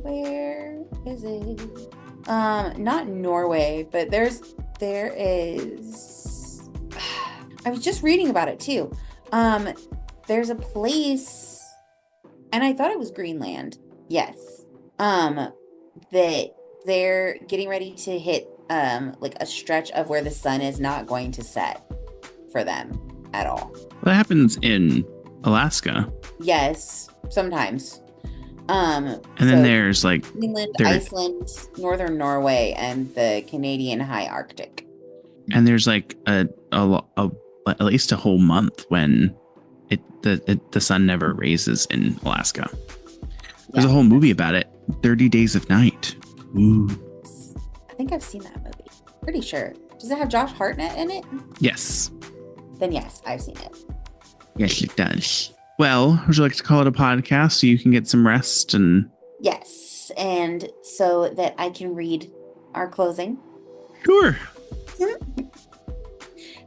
Where is it? Not Norway, but there is. I was just reading about it too. There's a place, and I thought it was Greenland. Yes. That they're getting ready to hit like a stretch of where the sun is not going to set for them at all.
That happens in Alaska.
Yes, sometimes.
And then there's like
Greenland, Iceland, Northern Norway, and the Canadian High Arctic.
And there's like at least a whole month when the sun never rises in Alaska. There's a whole movie about it, 30 Days of Night. Ooh.
I think I've seen that movie. Pretty sure. Does it have Josh Hartnett in it?
Yes.
Then yes, I've seen it.
Yes, it does. Well, would you like to call it a podcast so you can get some rest and...
Yes, and so that I can read our closing.
Sure.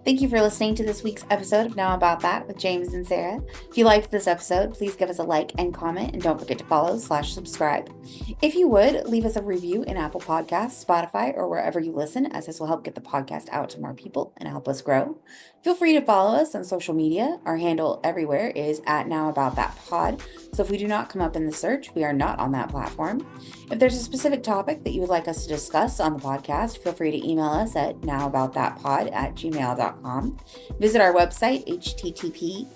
Thank you for listening to this week's episode of Now About That with James and Sarah. If you liked this episode, please give us a like and comment, and don't forget to follow/subscribe. If you would, leave us a review in Apple Podcasts, Spotify, or wherever you listen, as this will help get the podcast out to more people and help us grow. Feel free to follow us on social media. Our handle everywhere is @NowAboutThatPod. So if we do not come up in the search, we are not on that platform. If there's a specific topic that you would like us to discuss on the podcast, feel free to email us at nowaboutthatpod@gmail.com. Visit our website, http://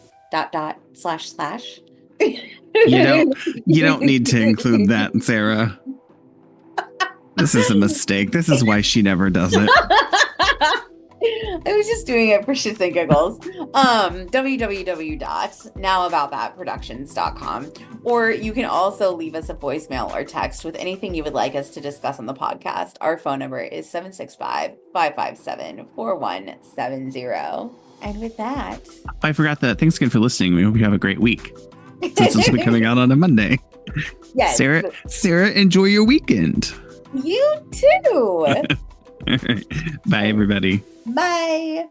You don't need to include that, Sarah. This is a mistake. This is why she never does it.
I was just doing it for shits and giggles. www.nowaboutthatproductions.com. Or you can also leave us a voicemail or text with anything you would like us to discuss on the podcast. Our phone number is 765-557-4170. And with that,
I forgot that. Thanks again for listening. We hope you have a great week. Since this will be coming out on a Monday.
Yes.
Sarah, enjoy your weekend.
You too.
Bye, everybody.
Bye.